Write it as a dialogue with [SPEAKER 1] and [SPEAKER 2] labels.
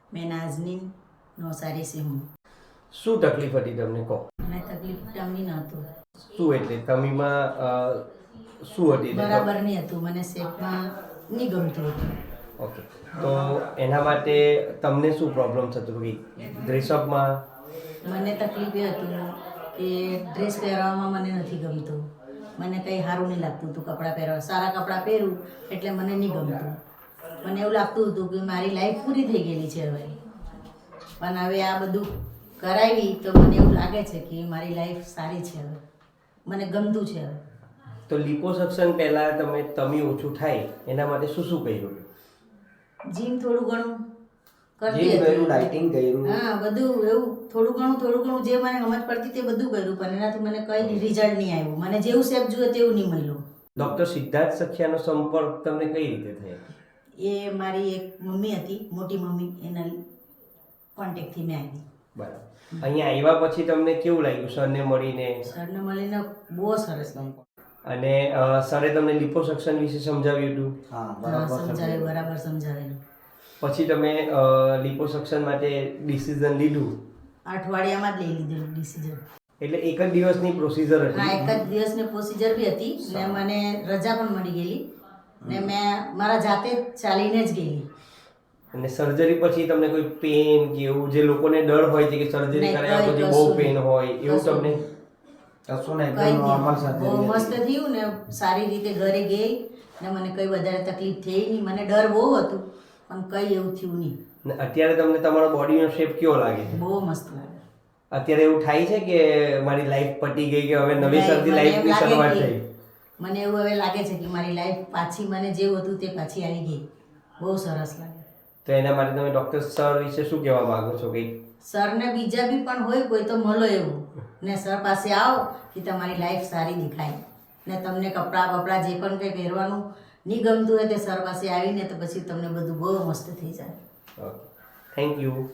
[SPEAKER 1] मैं नाजनीन नौसारी से हूँ।
[SPEAKER 2] શું તકલીફ હતી તમને કહો?
[SPEAKER 1] મને તકલીફ ટમી નહોતું,
[SPEAKER 2] શું એટલે તમીમાં શું હતી એટલે?
[SPEAKER 1] બરાબર નહીં હતું, મને શેપમાં નહીં ગમતું હતું.
[SPEAKER 2] ઓકે, તો એના માટે તમને શું પ્રોબ્લેમ થતો કે ડ્રેસઅપમાં?
[SPEAKER 1] મને તકલીફ એ હતું કે ડ્રેસ પહેરવામાં મને નથી ગમતું, મને કંઈ સારું નહીં લાગતું હતું. કપડાં પહેરવા, સારા કપડાં પહેરું એટલે મને નહીં ગમતું. મને એવું લાગતું હતું કે મારી લાઈફ પૂરી થઈ ગયેલી છે હવે. પણ હવે આ બધું કરાવી તો મને એવું લાગે છે કે મારી લાઈફ સારી છે હવે, મને ગમતું છે હવે.
[SPEAKER 2] તો લિપોસક્શન પહેલાં તમે તમી ઓછું થાય એના માટે શું શું કર્યું?
[SPEAKER 1] જીમ થોડું ઘણું કરતી
[SPEAKER 3] જીમ
[SPEAKER 1] હતી.
[SPEAKER 3] કર્યું, ડાયટિંગ કર્યું.
[SPEAKER 1] હા, બધું એવું થોડું ઘણું જે મને સમજ પડતી તે બધું કર્યું, પણ એનાથી મને કંઈ રિઝલ્ટ નહીં આવ્યું. મને જેવું શેપ જોઈએ તેવું નહીં મળ્યું.
[SPEAKER 2] ડૉક્ટર સિદ્ધાર્થ સખિયાનો સંપર્ક તમને કઈ રીતે થયો?
[SPEAKER 1] એ મારી એક મમ્મી હતી, મોટી મમ્મી, એના કોન્ટેક્ટથી મેં આવી.
[SPEAKER 2] બરાબર. અહીંયા આવ્યા પછી તમને કેવું લાગ્યું સરને મળીને?
[SPEAKER 1] સરને મળીને બહુ સરસ લાગ્યું.
[SPEAKER 2] અને સરે તમને લિપોસક્શન વિશે સમજાવ્યું હતું?
[SPEAKER 3] હા,
[SPEAKER 1] હા,
[SPEAKER 3] બરાબર
[SPEAKER 1] સમજાવેલું, બરાબર સમજાવેલું.
[SPEAKER 2] પછી તમે લિપોસક્શન માટે ડિસિઝન લીધું?
[SPEAKER 1] અઠવાડિયામાં જ લઈ લીધેલું ડિસિઝન.
[SPEAKER 2] એટલે એક જ દિવસની પ્રોસિજર
[SPEAKER 1] હા,
[SPEAKER 2] હતી?
[SPEAKER 1] એક જ દિવસની પ્રોસિજર બી હતી ને મને રજા પણ મળી ગયેલી ને મેં મારા જાતે જ ચાલીને જ ગયેલી.
[SPEAKER 2] અને સર્જરી પછી તમને કોઈ પેન કે એવું, જે લોકોને ડર હોય છે કે સર્જરી
[SPEAKER 1] નહીં,
[SPEAKER 2] કર્યા
[SPEAKER 1] કંઈ
[SPEAKER 2] પછી બહુ
[SPEAKER 1] કશું
[SPEAKER 2] પેન હોય, એવું
[SPEAKER 1] કશું
[SPEAKER 2] તમને?
[SPEAKER 3] કશું ને
[SPEAKER 1] કંઈ
[SPEAKER 3] એકદમ નોર્મલ
[SPEAKER 1] નહીં, બહુ મસ્ત
[SPEAKER 3] સર્જરી.
[SPEAKER 1] થયું ને સારી રીતે ઘરે ગઈ ને મને કંઈ વધારે તકલીફ થઈ નહીં. મને ડર બહુ હતું પણ કંઈ એવું થયું નહીં.
[SPEAKER 2] ને અત્યારે તમને તમારો બોડીનો શેપ કેવો લાગે છે?
[SPEAKER 1] બહુ મસ્ત લાગે.
[SPEAKER 2] અત્યારે એવું થાય છે કે મારી લાઈફ પતી ગઈ કે હવે નવી
[SPEAKER 1] નહીં,
[SPEAKER 2] સરથી
[SPEAKER 1] મને એમ
[SPEAKER 2] લાઈફની
[SPEAKER 1] લાગે
[SPEAKER 2] શરૂઆત
[SPEAKER 1] કે-
[SPEAKER 2] થઈ?
[SPEAKER 1] મને એવું હવે લાગે છે કે મારી લાઈફ પાછી મને જેવું હતું તે પાછી આવી ગઈ. બહુ સરસ લાગે.
[SPEAKER 2] તો એના માટે તમે ડૉક્ટર સર વિશે શું કહેવા માંગો છો? કંઈક
[SPEAKER 1] સરને બીજા બી પણ હોય કોઈ તો મળો એવું ને સર પાસે આવો કે તમારી લાઈફ સારી દેખાય ને તમને કપડાં બપડા જે પણ કંઈ પહેરવાનું નહીં ગમતું હોય તે સર પાસે આવીને તો પછી તમને બધું બહુ મસ્ત થઈ જાય.
[SPEAKER 2] Okay, thank you.